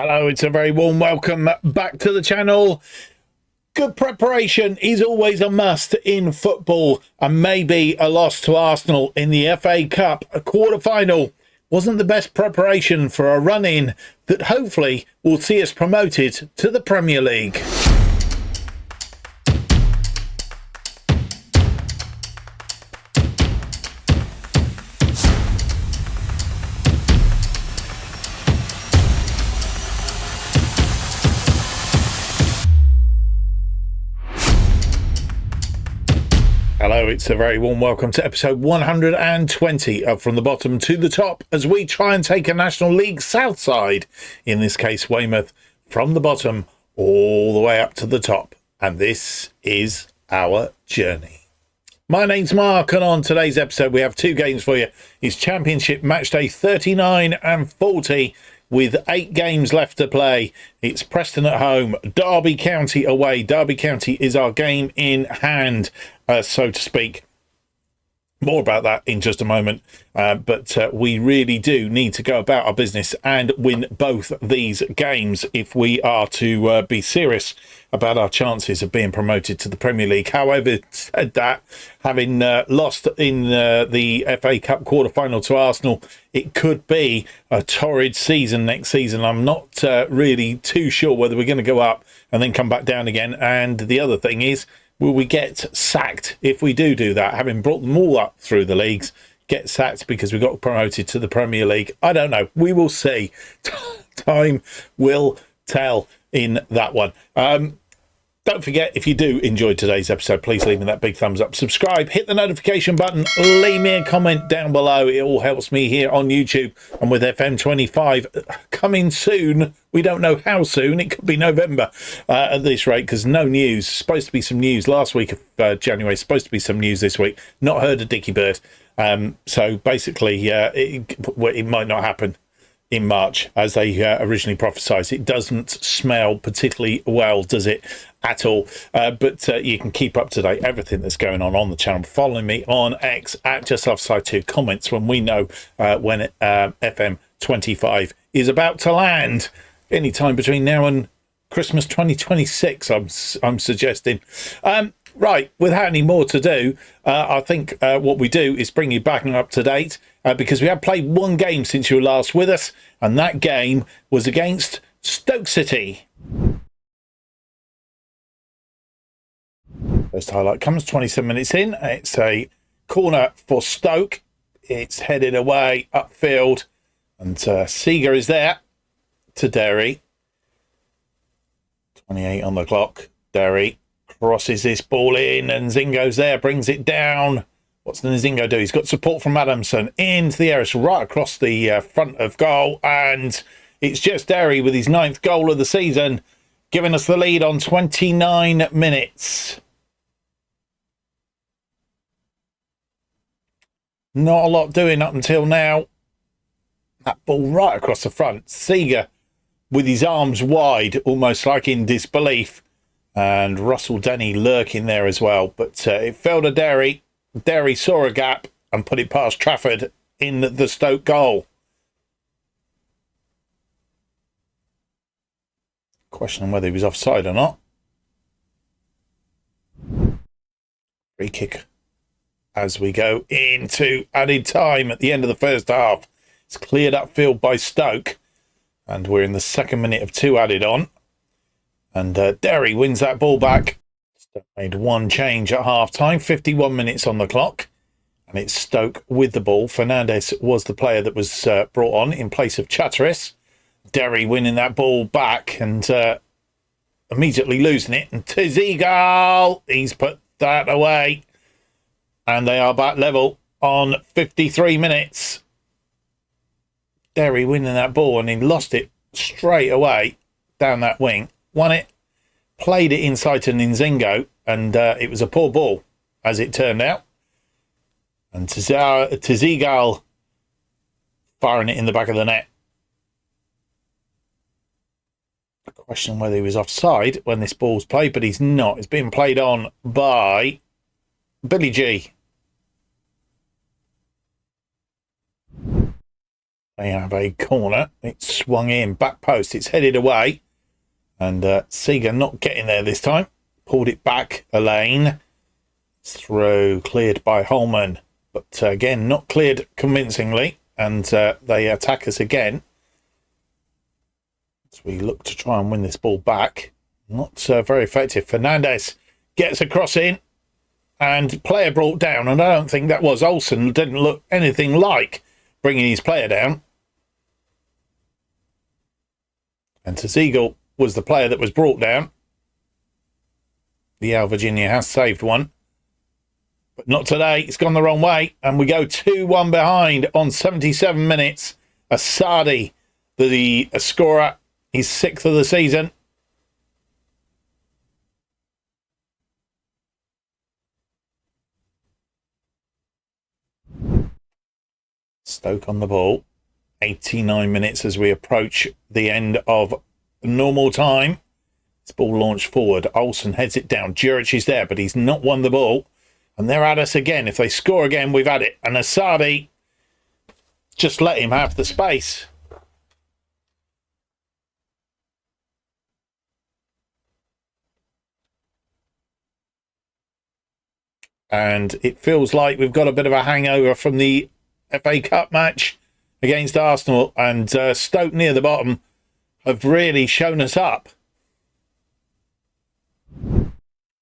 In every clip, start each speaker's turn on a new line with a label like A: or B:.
A: Hello, it's a very warm welcome back to the channel. Good preparation is always a must in football, and maybe a loss to Arsenal in the FA Cup quarter-final wasn't the best preparation for a run-in that hopefully will see us promoted to the Premier League. Hello, it's a very warm welcome to episode 120 of From the Bottom to the Top as we try and take a National League South side, in this case Weymouth, from the bottom all the way up to the top. And this is our journey. My name's Mark, and on today's episode we have two games for you. It's Championship Matchday 39 and 40 with 8 games left to play. It's Preston at home, Derby County away. Derby County is our game in hand, so to speak. More about that in just a moment, but we really do need to go about our business and win both these games if we are to be serious about our chances of being promoted to the Premier League. However, said that, having lost in the FA Cup quarter-final to Arsenal, it could be a torrid season next season. I'm not really too sure whether we're going to go up and then come back down again. And the other thing is, will we get sacked if we do that? Having brought them all up through the leagues, get sacked because we got promoted to the Premier League? I don't know. We will see. Time will tell in that one. Don't forget, if you do enjoy today's episode, please leave me that big thumbs up. Subscribe, hit the notification button, leave me a comment down below. It all helps me here on YouTube. And with FM25 coming soon, we don't know how soon. It could be November at this rate, because no news. Supposed to be some news last week of January. Supposed to be some news this week. Not heard of Dickie Bird. So basically, it might not happen in March, as they originally prophesied. It doesn't smell particularly well, does it, at all? But you can keep up to date everything that's going on the channel. Follow me on X at JustOffsideFM. Comments when we know when FM25 is about to land. Anytime between now and Christmas 2026, I'm suggesting. Right, without any more to do, I think what we do is bring you back and up to date, because we have played one game since you were last with us, and that game was against Stoke City. First highlight comes 27 minutes in. It's a corner for Stoke. It's headed away upfield, and Seeger is there to Derry. 28 on the clock. Derry crosses this ball in, and Nzingo's there, brings it down. What's Nzingo do? He's got support from Adamson into the area, so right across the front of goal, and it's just Derry with his 9th goal of the season, giving us the lead on 29 minutes. Not a lot doing up until now. That ball right across the front. Seeger with his arms wide, almost like in disbelief. And Russell Denny lurking there as well. But it fell to Derry. Derry saw a gap and put it past Trafford in the Stoke goal. Questioning whether he was offside or not. Free kick as we go into added time at the end of the first half. It's cleared upfield by Stoke. And we're in the second minute of 2 added on. And Derry wins that ball back. Stoke made one change at half-time, 51 minutes on the clock. And it's Stoke with the ball. Fernandez was the player that was brought on in place of Chatteris. Derry winning that ball back and immediately losing it. And Tizigal, he's put that away. And they are back level on 53 minutes. Derry winning that ball, and he lost it straight away down that wing. Won it, played it inside to Nzingo, and it was a poor ball, as it turned out. And Tizigal firing it in the back of the net. Question whether he was offside when this ball's played, but he's not. It's being played on by Billy G. They have a corner. It's swung in, back post. It's headed away. And Seeger not getting there this time. Pulled it back a lane. It's through, cleared by Holman. But again, not cleared convincingly. And they attack us again. So we look to try and win this ball back. Not very effective. Fernandez gets a cross in. And player brought down. And I don't think that was. Olsen didn't look anything like bringing his player down. And Ziegel was the player that was brought down. The Al Virginia has saved one. But not today. It's gone the wrong way. And we go 2-1 behind on 77 minutes. Asadi, the scorer, he's 6th of the season. Stoke on the ball. 89 minutes as we approach the end of normal time. This ball launched forward. Olsen heads it down. Juric is there, but he's not won the ball. And they're at us again. If they score again, we've had it. And Asadi, just let him have the space. And it feels like we've got a bit of a hangover from the FA Cup match against Arsenal, and Stoke near the bottom have really shown us up.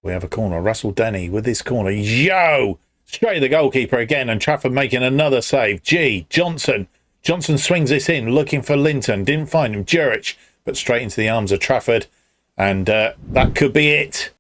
A: We have a corner. Russell Denny with this corner. Yo! Straight to the goalkeeper again, and Trafford making another save. Johnson. Johnson swings this in, looking for Linton. Didn't find him. Juric, but straight into the arms of Trafford. And that could be it.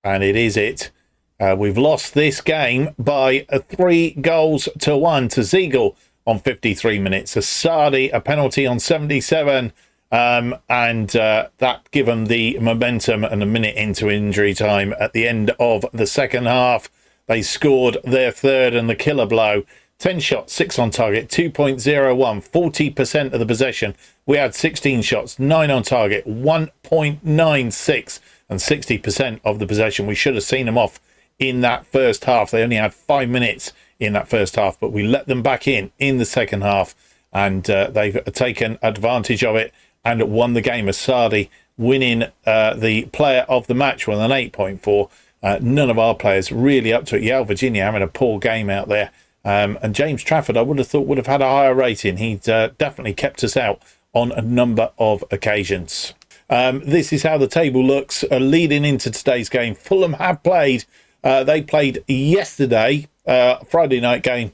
A: And it is it. We've lost this game by 3-1 to Ziegel on 53 minutes. Asadi, a penalty on 77. And that given the momentum, and a minute into injury time at the end of the second half. They scored their third and the killer blow. 10 shots, 6 on target, 2.01, 40% of the possession. We had 16 shots, 9 on target, 1.96, and 60% of the possession. We should have seen them off in that first half. They only had 5 minutes in that first half, but we let them back in the second half, and they've taken advantage of it and won the game. Asadi winning the player of the match with an 8.4. None of our players really up to it. Yale Virginia having a poor game out there. And James Trafford, I would have thought, would have had a higher rating. He'd definitely kept us out on a number of occasions. This is how the table looks leading into today's game. Fulham have played. They played yesterday, Friday night game.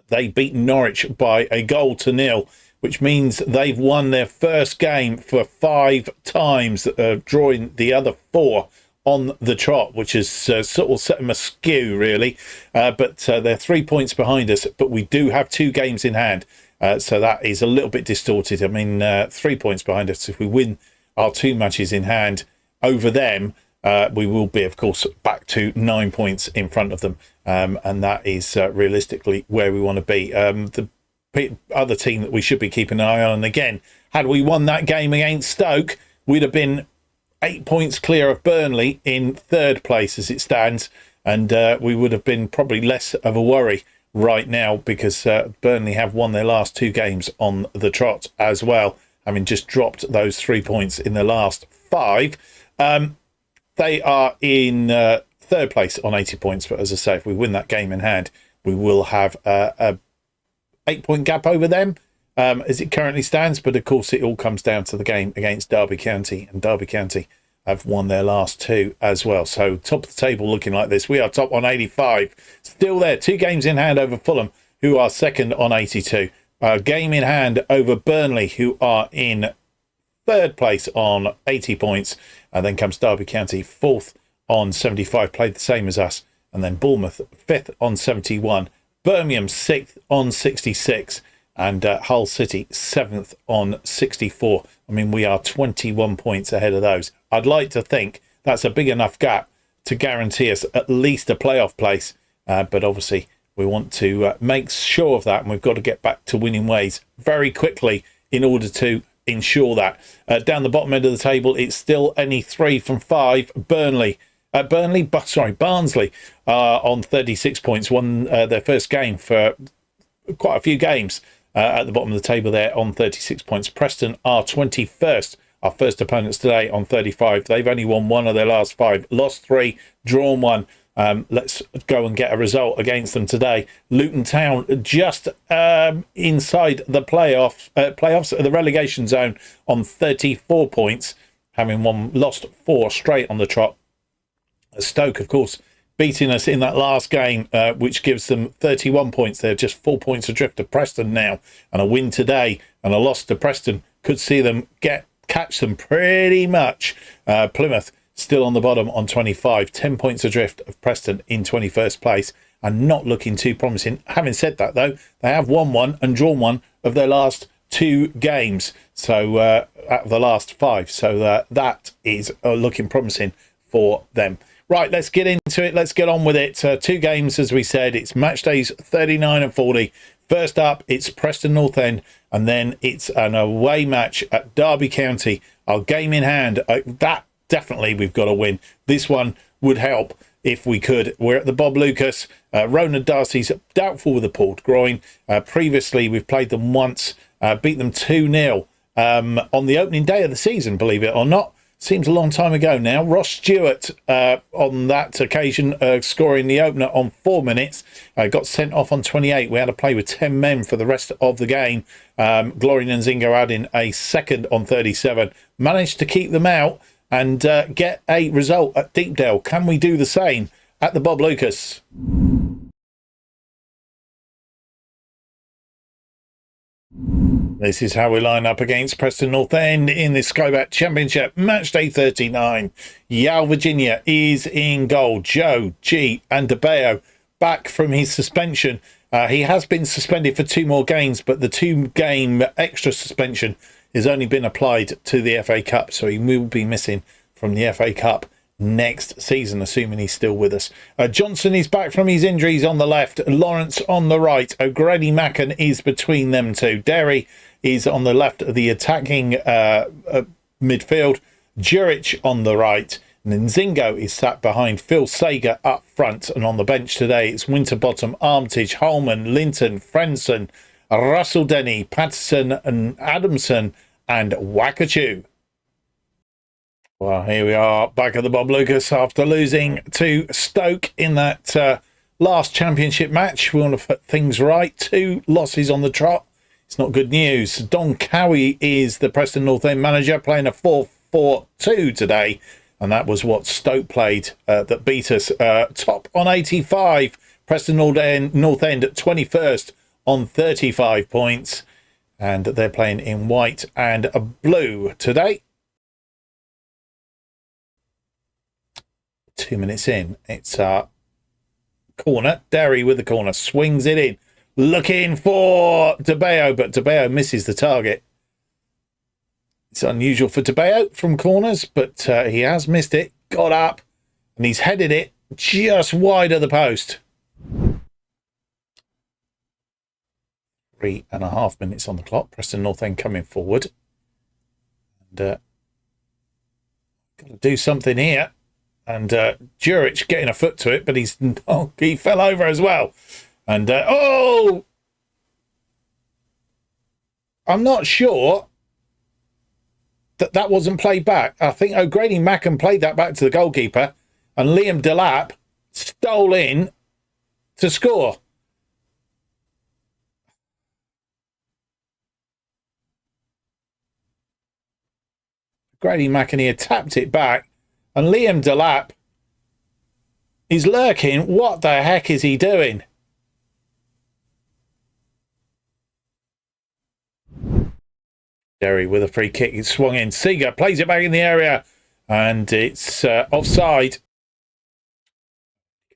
A: They beat Norwich by 1-0, which means they've won their first game for 5 times, drawing the other 4 on the trot, which is sort of set them askew, really. But they're 3 points behind us, but we do have 2 games in hand. So that is a little bit distorted. I mean, 3 points behind us. If we win our 2 matches in hand over them, we will be, of course, back to 9 points in front of them. And that is realistically where we want to be. The other team that we should be keeping an eye on, and again, had we won that game against Stoke, we'd have been 8 points clear of Burnley in 3rd place as it stands, and we would have been probably less of a worry right now, because Burnley have won their last 2 games on the trot as well, having just dropped those 3 points in the last 5. They are in 3rd place on 80 points, but as I say, if we win that game in hand, we will have a 8-point gap over them as it currently stands. But of course, it all comes down to the game against Derby County, and Derby County have won their last 2 as well. So top of the table looking like this. We are top on 85, still there, 2 games in hand over Fulham, who are 2nd on 82. Game in hand over Burnley, who are in 3rd place on 80 points, and then comes Derby County 4th on 75, played the same as us, and then Bournemouth 5th on 71, Birmingham 6th on 66, and Hull City 7th on 64. I mean, we are 21 points ahead of those. I'd like to think that's a big enough gap to guarantee us at least a playoff place, but obviously we want to make sure of that, and we've got to get back to winning ways very quickly in order to ensure that. Down the bottom end of the table, it's still only 3 from 5. Barnsley on 36 points, won their first game for quite a few games at the bottom of the table there on 36 points. Preston are 21st. Our first opponents today on 35. They've only won 1 of their last 5, lost 3, drawn 1. Let's go and get a result against them today. Luton Town just inside the playoffs, the relegation zone on 34 points, having lost 4 straight on the trot. Stoke, of course, beating us in that last game, which gives them 31 points. They're just 4 points adrift of Preston now, and a win today and a loss to Preston could see them catch them pretty much. Plymouth still on the bottom on 25, 10 points adrift of Preston in 21st place, and not looking too promising. Having said that, though, they have won 1 and drawn 1 of their last 2 games, so out of the last 5. So that is looking promising for them. Right, let's get into it. Let's get on with it. 2 games, as we said. It's match days 39 and 40. First up, it's Preston North End, and then it's an away match at Derby County. Our game in hand, that definitely we've got to win. This one would help if we could. We're at the Bob Lucas. Ronan Darcy's doubtful with a pulled groin. Previously, we've played them once, beat them 2-0 on the opening day of the season, believe it or not. Seems a long time ago now. Ross Stewart on that occasion scoring the opener on 4 minutes. Got sent off on 28. We had to play with 10 men for the rest of the game. Glory Nzingo adding a second on 37. Managed to keep them out and get a result at Deepdale. Can we do the same at the Bob Lucas? This is how we line up against Preston North End in the Sky Bet Championship, match day 39. Yao Virginia is in goal. Joe, G and DeBeo back from his suspension. He has been suspended for 2 more games, but the 2-game extra suspension has only been applied to the FA Cup, so he will be missing from the FA Cup next season, assuming he's still with us. Johnson is back from his injuries on the left. Lawrence on the right. O'Grady Macken is between them two. Derry is on the left of the attacking midfield. Juric on the right. And then Nzingo is sat behind Phil Sager up front. And on the bench today, it's Winterbottom, Armitage, Holman, Linton, Frenson, Russell Denny, Patterson and Adamson and Wakachu. Well, here we are back at the Bob Lucas after losing to Stoke in that last championship match. We want to put things right. 2 losses on the trot. It's not good news. Don Cowie is the Preston North End manager, playing a 4-4-2 today. And that was what Stoke played that beat us. Top on 85. Preston North End at 21st on 35 points. And they're playing in white and blue today. 2 minutes in, it's corner. Derry with the corner, swings it in, looking for DeBeo, but DeBeo misses the target. It's unusual for DeBeo from corners, but he has missed it. Got up, and he's headed it just wide of the post. 3.5 minutes on the clock. Preston North End coming forward. And got to do something here. And Juric getting a foot to it, but he fell over as well. And I'm not sure that wasn't played back. I think O'Grady Macken played that back to the goalkeeper, and Liam Delap stole in to score. O'Grady Macken here tapped it back. And Liam Delap is lurking. What the heck is he doing? Derry with a free kick. It's swung in. Seager plays it back in the area. And it's offside.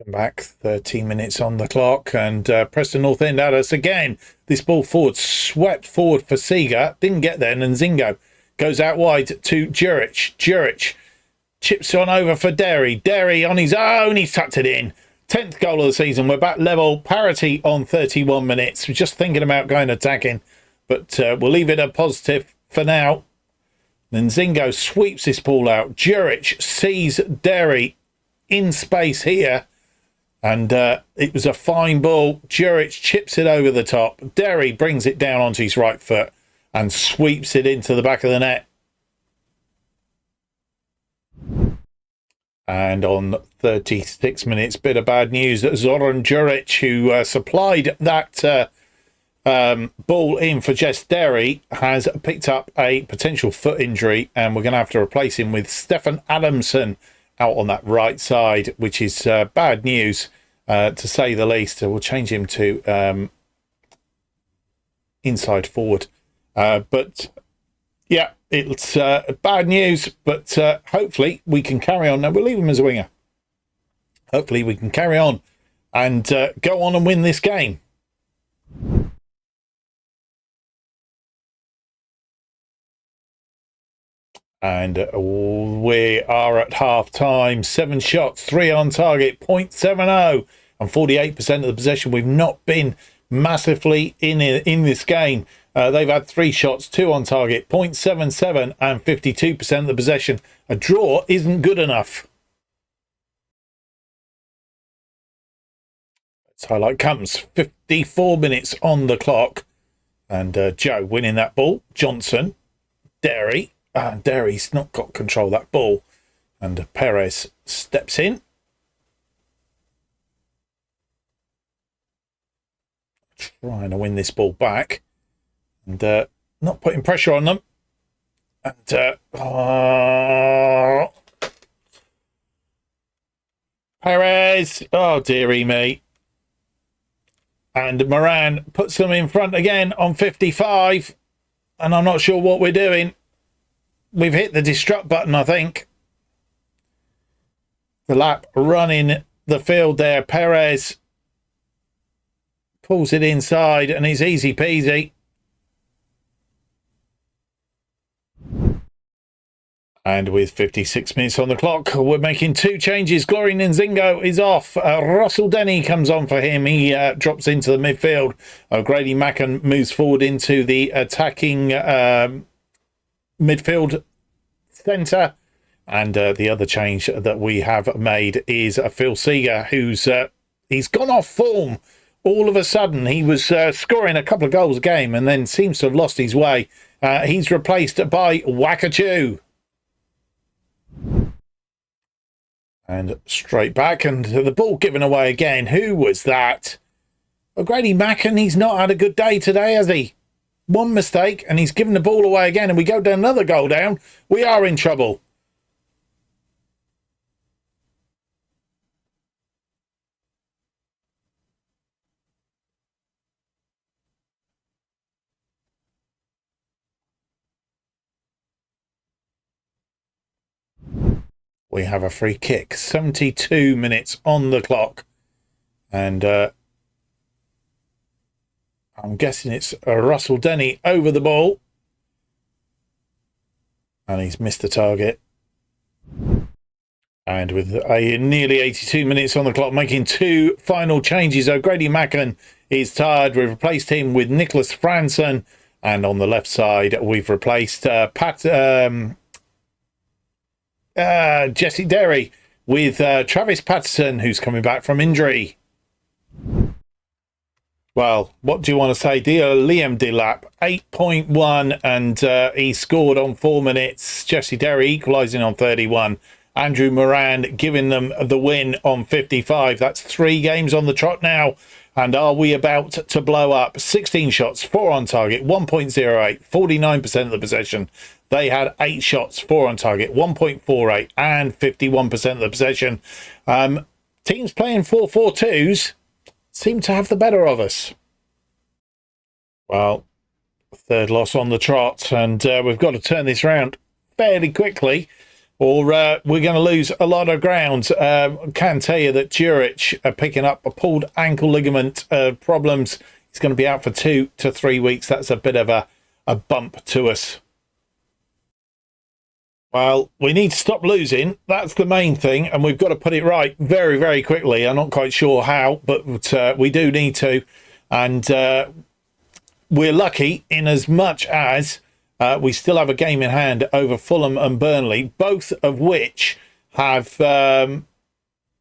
A: Come back. 13 minutes on the clock. And Preston North End at us again. This ball forward. Swept forward for Seager. Didn't get there. And Nzingo goes out wide to Juric. Juric chips on over for Derry. Derry on his own. He's tucked it in. 10th goal of the season. We're back level. Parity on 31 minutes. We're just thinking about going attacking. But we'll leave it a positive for now. Then Nzingo sweeps this ball out. Juric sees Derry in space here. And it was a fine ball. Juric chips it over the top. Derry brings it down onto his right foot and sweeps it into the back of the net. And on 36 minutes, bit of bad news that Zoran Juric, who supplied that ball in for Jess Derry, has picked up a potential foot injury, and we're going to have to replace him with Stefan Adamson out on that right side, which is bad news, to say the least. We'll change him to inside forward. But yeah, it's bad news, but hopefully we can carry on. Now, we'll leave him as a winger. Hopefully we can carry on and go on and win this game. And we are at half time. 7 shots, 3 on target, 0.70 and 48% of the possession. We've not been massively in this game. They've had 3 shots, 2 on target, 0.77 and 52% of the possession. A draw isn't good enough. This highlight comes 54 minutes on the clock. And Joe winning that ball. Johnson, Derry. Derry's not got control of that ball. And Perez steps in. Trying to win this ball back. And not putting pressure on them. And Perez. Oh, dearie me. And Moran puts them in front again on 55. And I'm not sure what we're doing. We've hit the destruct button, I think. The lap running the field there. Perez pulls it inside and it's easy peasy. And with 56 minutes on the clock, we're making 2 changes. Glory Nzingo is off. Russell Denny comes on for him. He drops into the midfield. Grady Macken moves forward into the attacking midfield centre. And the other change that we have made is Phil Seeger, who's he's gone off form. All of a sudden, he was scoring a couple of goals a game and then seems to have lost his way. He's replaced by Wakachoo. And straight back, and the ball given away again. Who was that? Grady Macken, he's not had a good day today, has he? One mistake, and he's given the ball away again, and we go down another goal down. We are in trouble. We have a free kick. 72 minutes on the clock. And I'm guessing it's Russell Denny over the ball. And he's missed the target. And with nearly 82 minutes on the clock, making 2 final changes. Grady Macken is tired. We've replaced him with Nicholas Franson. And on the left side, we've replaced Jesse Derry with Travis Patterson, who's coming back from injury. Well, what do you want to say? Liam Delap, 8.1, and he scored on 4 minutes. Jesse Derry equalising on 31. Andrew Moran giving them the win on 55. That's 3 games on the trot now. And are we about to blow up? 16 shots, 4 on target, 1.08, 49% of the possession. They had 8 shots, 4 on target, 1.48 and 51% of the possession. Teams playing 4-4-2s seem to have the better of us. Well, 3rd loss on the trot, and we've got to turn this around fairly quickly, or we're going to lose a lot of ground. Can tell you that Juric picking up a pulled ankle ligament problems. He's going to be out for 2 to 3 weeks. That's a bit of a bump to us. Well, we need to stop losing. That's the main thing, and we've got to put it right very, very quickly. I'm not quite sure how, but we do need to. And we're lucky in as much as we still have a game in hand over Fulham and Burnley, both of which have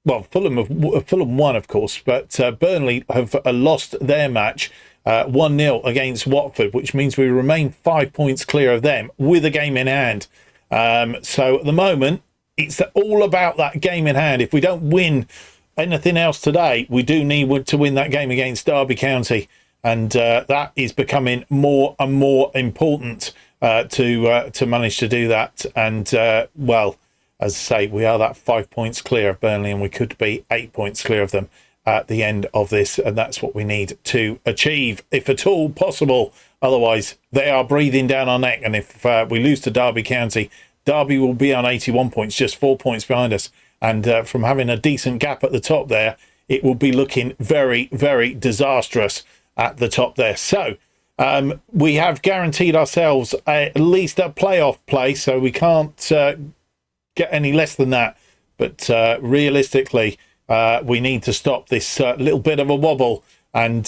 A: well, Fulham won, of course, but Burnley have lost their match 1-0 against Watford, which means we remain 5 points clear of them with a game in hand. So at the moment, it's all about that game in hand. If we don't win anything else today, we do need to win that game against Derby County, and that is becoming more and more important to manage to do that. And well, as I say, we are that 5 points clear of Burnley, and we could be 8 points clear of them at the end of this, and that's what we need to achieve, if at all possible. Otherwise, they are breathing down our neck, and if we lose to Derby County, Derby will be on 81 points, just 4 points behind us, and from having a decent gap at the top there, it will be looking very, very disastrous at the top there. So we have guaranteed ourselves at least a playoff place, so we can't get any less than that, but realistically, we need to stop this little bit of a wobble and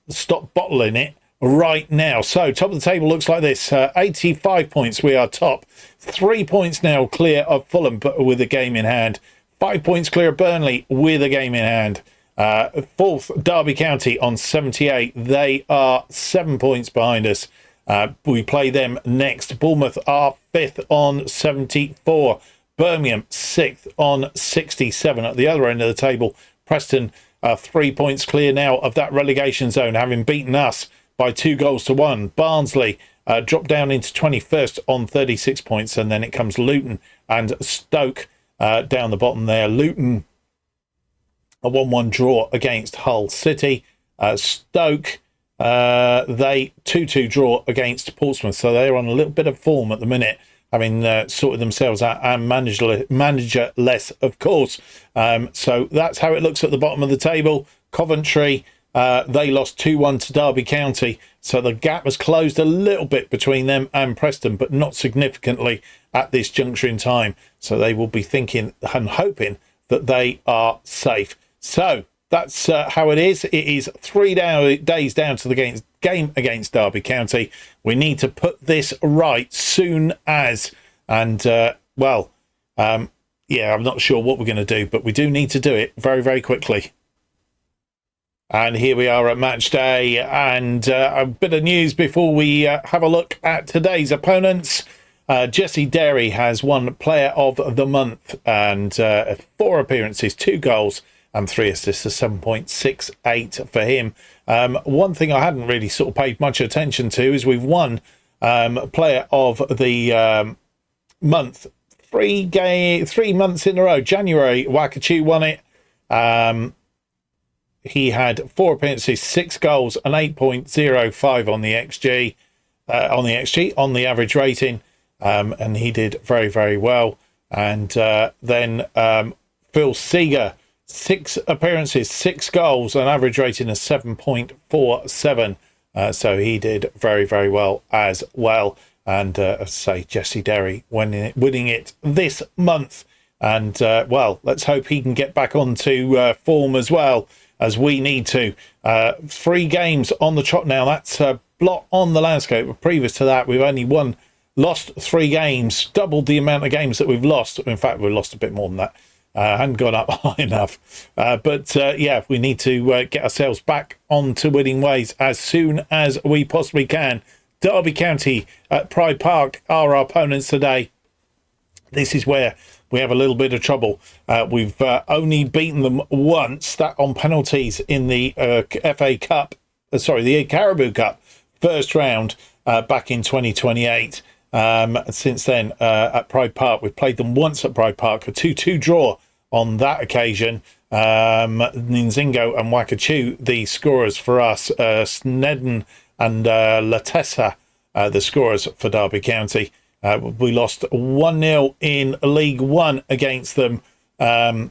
A: stop bottling it right now. So top of the table looks like this: 85 points, we are top, 3 points now clear of Fulham, but with a game in hand, 5 points clear of Burnley with a game in hand. Fourth, Derby County on 78, they are 7 points behind us. We play them next. Bournemouth are fifth on 74. Birmingham sixth on 67. At the other end of the table, Preston are 3 points clear now of that relegation zone, having beaten us by 2-1. Barnsley dropped down into 21st on 36 points, and then it comes Luton and Stoke down the bottom there. Luton, a 1-1 draw against Hull City. Stoke, they 2-2 draw against Portsmouth, so they're on a little bit of form at the minute, having sorted themselves out and managerless, of course. So that's how it looks at the bottom of the table. Coventry, they lost 2-1 to Derby County, so the gap has closed a little bit between them and Preston, but not significantly at this juncture in time. So they will be thinking and hoping that they are safe. So that's how it is. It is 3 days down to the game against Derby County. We need to put this right soon as, and well, yeah, I'm not sure what we're going to do, but we do need to do it very, very quickly. And here we are at match day, and a bit of news before we have a look at today's opponents. Jesse Derry has won Player of the Month, and 4 appearances, 2 goals and 3 assists, a 7.68 for him. One thing I hadn't really sort of paid much attention to is we've won Player of the Month 3 months in a row. January, Wakachu won it. He had 4 appearances, 6 goals, and 8.05 on the XG, on the average rating, and he did very, very well. And then Phil Seeger, 6 appearances, 6 goals, an average rating of 7.47. So he did very, very well as well. And as I say, Jesse Derry winning it this month. And well, let's hope he can get back onto form as well, as we need to. 3 games on the trot now. That's a blot on the landscape. Previous to that, we've only lost 3 games, doubled the amount of games that we've lost. In fact, we've lost a bit more than that. Hadn't gone up high enough. But yeah, we need to get ourselves back onto winning ways as soon as we possibly can. Derby County at Pride Park are our opponents today. This is where we have a little bit of trouble. We've only beaten them once, that on penalties in the FA Cup, the Caribou Cup first round back in 2028. Since then, at Pride Park, we've played them once at Pride Park, a 2-2 draw on that occasion. Nzingo and Wakachu, the scorers for us. Snedden and Latessa, the scorers for Derby County. We lost 1-0 in League One against them. Ben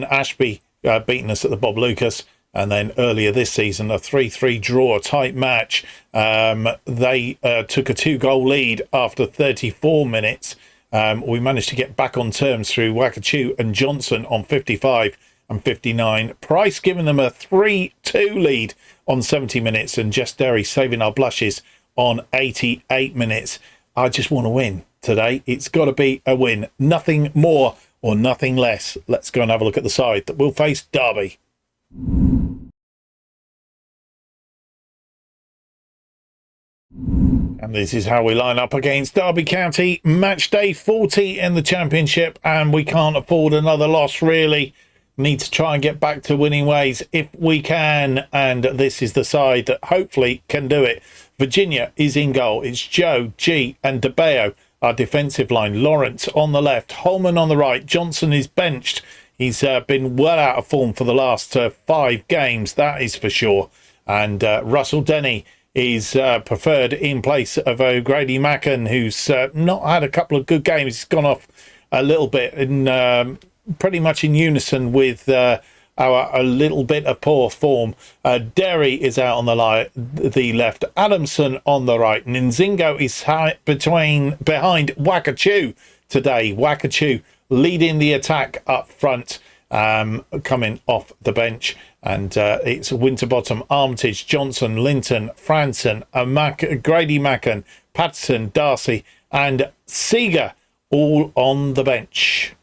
A: Ashby beating us at the Bob Lucas. And then earlier this season, a 3-3 draw, tight match. They took a 2-goal lead after 34 minutes. We managed to get back on terms through Wakachu and Johnson on 55 and 59. Price giving them a 3-2 lead on 70 minutes, and Jess Derry saving our blushes on 88 minutes. I just want to win today. It's got to be a win. Nothing more or nothing less. Let's go and have a look at the side that will face Derby. And this is how we line up against Derby County. Match day 40 in the Championship, and we can't afford another loss, really. Need to try and get back to winning ways if we can, and this is the side that hopefully can do it. Virginia is in goal. It's Joe, G and DeBeo, our defensive line. Lawrence on the left, Holman on the right. Johnson is benched. He's been well out of form for the last 5 games, that is for sure. And Russell Denny is preferred in place of O'Grady Macken, who's not had a couple of good games. He's gone off a little bit in pretty much in unison with our a little bit of poor form. Derry is out on the left, Adamson on the right, and Nzingo is behind Wakachu today. Wakachu leading the attack up front, coming off the bench. And it's Winterbottom, Armitage, Johnson, Linton, Franson, Grady Macken, Patterson, Darcy and Seeger all on the bench.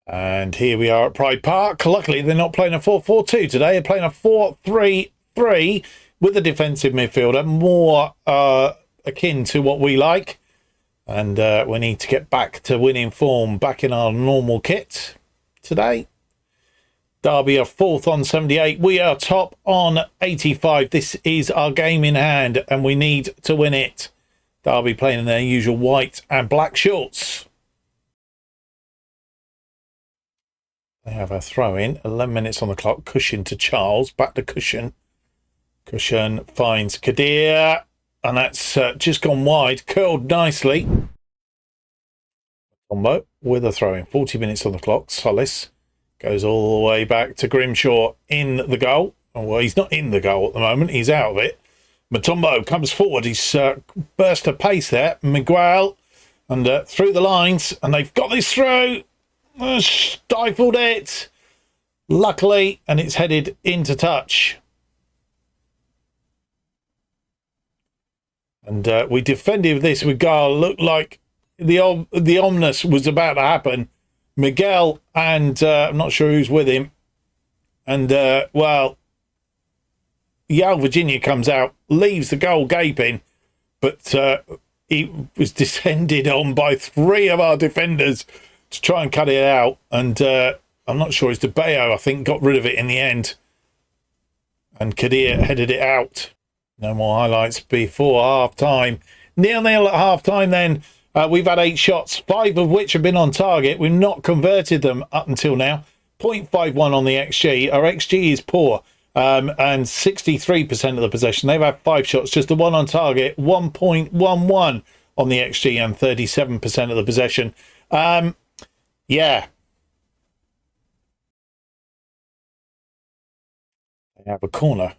A: And here we are at Pride Park. Luckily, they're not playing a 4-4-2 today. They're playing a 4-3-3 with a defensive midfielder, more akin to what we like. And we need to get back to winning form, back in our normal kit today. Derby are 4th on 78. We are top on 85. This is our game in hand, and we need to win it. Derby playing in their usual white and black shorts. They have a throw in. 11 minutes on the clock. Cushion to Charles. Back to Cushion. Cushion finds Kadir, and that's just gone wide. Curled nicely. Combo with a throw in. 40 minutes on the clock. Solis goes all the way back to Grimshaw in the goal. Well, he's not in the goal at the moment. He's out of it. Matumbo comes forward. He's burst of pace there. Miguel and through the lines. And they've got this through. Stifled it. Luckily. And it's headed into touch. And we defended this with Gar. Looked like the ominous was about to happen. Miguel and I'm not sure who's with him. And, well, Yale Virginia comes out, leaves the goal gaping, but he was descended on by 3 of our defenders to try and cut it out. And I'm not sure it's DeBeo, I think, got rid of it in the end. And Kadir headed it out. No more highlights before half-time. 0-0 at half-time then. We've had 8 shots, 5 of which have been on target. We've not converted them up until now. 0.51 on the XG. Our XG is poor, and 63% of the possession. They've had 5 shots, just the 1 on target. 1.11 on the XG and 37% of the possession. Yeah. They have a corner.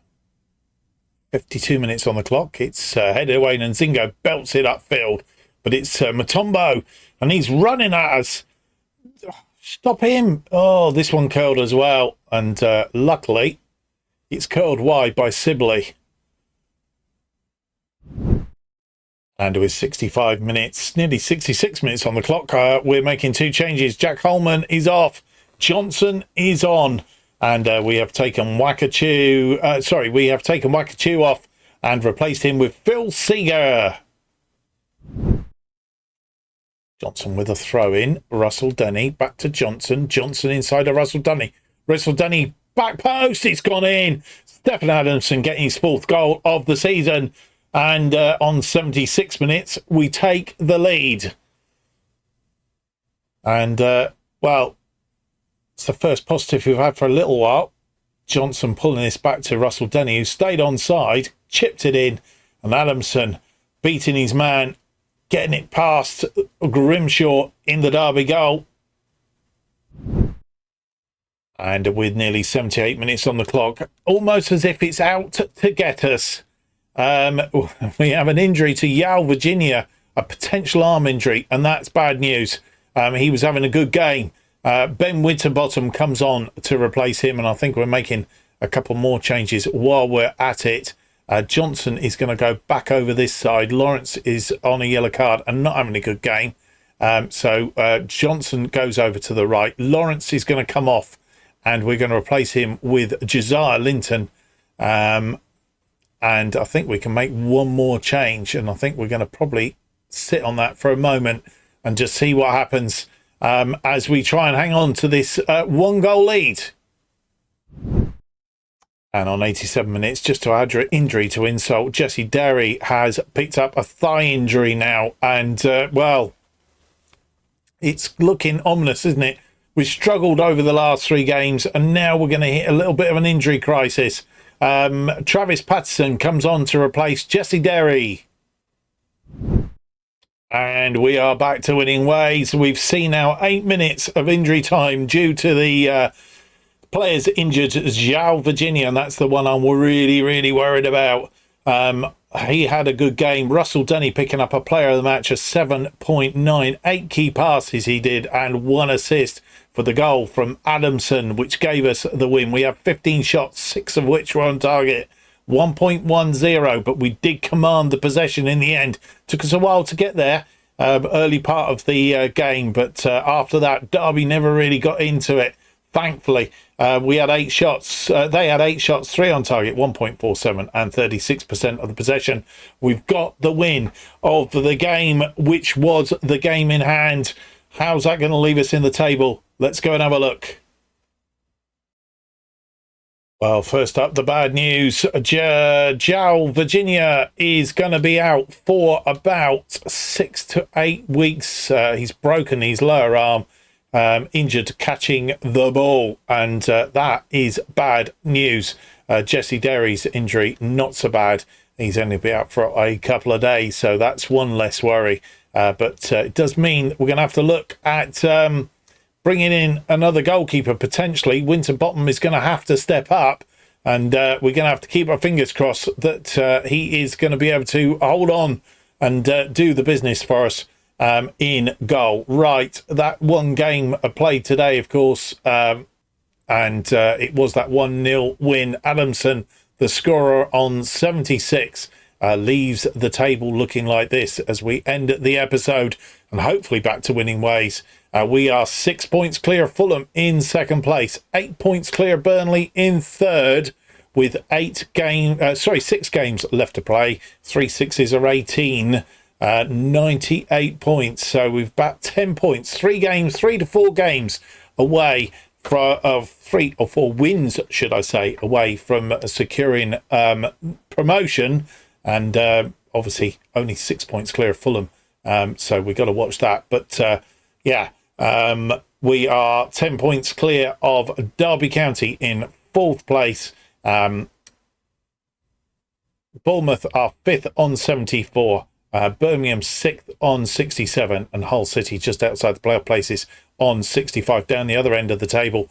A: 52 minutes on the clock. It's headed away, and Nzingo belts it upfield. But it's Matumbo, and he's running at us. Stop him. Oh, this one curled as well. And luckily, it's curled wide by Sibley. And with 65 minutes, nearly 66 minutes on the clock, we're making 2 changes. Jack Holman is off. Johnson is on. And we have taken Wakachu. We have taken Wakachu off and replaced him with Phil Seeger. Johnson with a throw in. Russell Denny back to Johnson. Johnson inside of Russell Denny. Russell Denny back post. It's gone in. Stephen Adamson getting his 4th goal of the season. And on 76 minutes, we take the lead. And, well, it's the first positive we've had for a little while. Johnson pulling this back to Russell Denny, who stayed onside, chipped it in. And Adamson beating his man, getting it past Grimshaw in the Derby goal. And with nearly 78 minutes on the clock, almost as if it's out to get us. We have an injury to Yale Virginia, a potential arm injury, and that's bad news. He was having a good game. Ben Winterbottom comes on to replace him, and I think we're making a couple more changes while we're at it. Johnson is going to go back over this side. Lawrence is on a yellow card and not having a good game. So Johnson goes over to the right. Lawrence is going to come off, and we're going to replace him with Josiah Linton. And I think we can make one more change, and I think we're going to probably sit on that for a moment and just see what happens as we try and hang on to this 1-goal lead. And on 87 minutes, just to add injury to insult, Jesse Derry has picked up a thigh injury now. And, well, it's looking ominous, isn't it? We've struggled over the last 3 games, and now we're going to hit a little bit of an injury crisis. Travis Patterson comes on to replace Jesse Derry. And we are back to winning ways. We've seen now 8 minutes of injury time due to the players injured. João Virginia, and that's the one I'm really, really worried about. He had a good game. Russell Denny picking up a player of the match, a 7.9. 8 key passes he did, and 1 assist for the goal from Adamson, which gave us the win. We have 15 shots, 6 of which were on target. 1.10, but we did command the possession in the end. Took us a while to get there, early part of the game, but after that, Derby never really got into it. Thankfully, we had 8 shots. They had 8 shots, 3 on target, 1.47, and 36% of the possession. We've got the win of the game, which was the game in hand. How's that going to leave us in the table? Let's go and have a look. Well, first up, the bad news. João Virginia is going to be out for about 6 to 8 weeks. He's broken his lower arm. Injured catching the ball, and that is bad news. Jesse Derry's injury, not so bad. He's only been out for a couple of days, so that's one less worry. But it does mean we're going to have to look at bringing in another goalkeeper, potentially. Winterbottom is going to have to step up, and we're going to have to keep our fingers crossed that he is going to be able to hold on and do the business for us. In goal. Right, that one game played today, of course, and it was that 1-0 win. Adamson, the scorer on 76, leaves the table looking like this as we end the episode, and hopefully back to winning ways. We are 6 points clear of Fulham in second place, 8 points clear of Burnley in third, with 6 games left to play. 3 6s are 18. 98 points, so we've backed 10 points, 3 to 4 games away from 3 or 4 wins, should I say, away from securing promotion, and obviously only 6 points clear of Fulham, so we've got to watch that. But we are 10 points clear of Derby County in 4th place. Bournemouth are 5th on 74. Birmingham 6th on 67, and Hull City just outside the playoff places on 65, down the other end of the table.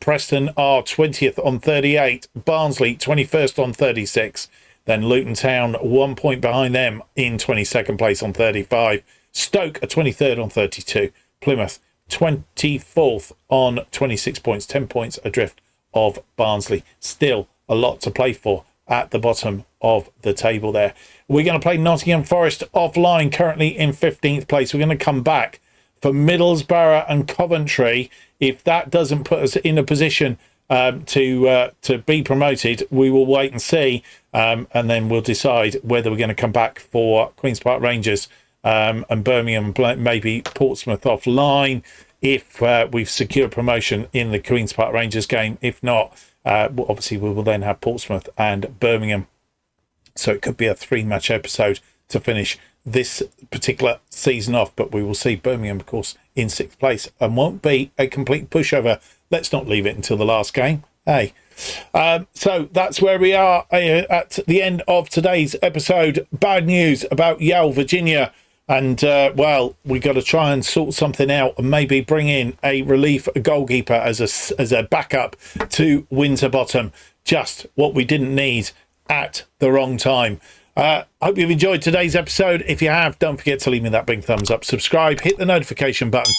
A: Preston are 20th on 38, Barnsley 21st on 36, then Luton Town 1 point behind them in 22nd place on 35, Stoke are 23rd on 32, Plymouth 24th on 26 points, 10 points adrift of Barnsley. Still a lot to play for at the bottom of the table there. We're going to play Nottingham Forest offline, currently in 15th place. We're going to come back for Middlesbrough and Coventry. If that doesn't put us in a position to be promoted, we will wait and see, and then we'll decide whether we're going to come back for Queen's Park Rangers and Birmingham, maybe Portsmouth offline, if we've secured promotion in the Queen's Park Rangers game. If not, obviously we will then have Portsmouth and Birmingham. So it could be a 3-match episode to finish this particular season off, but we will see Birmingham, of course, in 6th place, and won't be a complete pushover. Let's not leave it until the last game. Hey, so that's where we are at the end of today's episode. Bad news about João Virginia, and well, we got to try and sort something out and maybe bring in a relief goalkeeper as a backup to Winterbottom. Just what we didn't need at the wrong time. Hope you've enjoyed today's episode. If you have, don't forget to leave me that big thumbs up, subscribe, hit the notification button.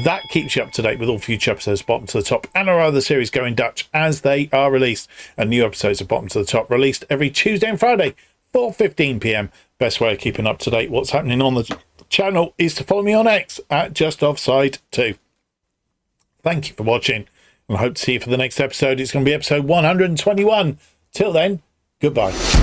A: That keeps you up to date with all future episodes, bottom to the top, and our other series Go in Dutch as they are released. And new episodes of Bottom to the Top released every Tuesday and Friday, 4:15 p.m. Best way of keeping up to date what's happening on the channel is to follow me on X at JustOffsideToo. Thank you for watching, and I hope to see you for the next episode. It's going to be episode 121. Till then, goodbye.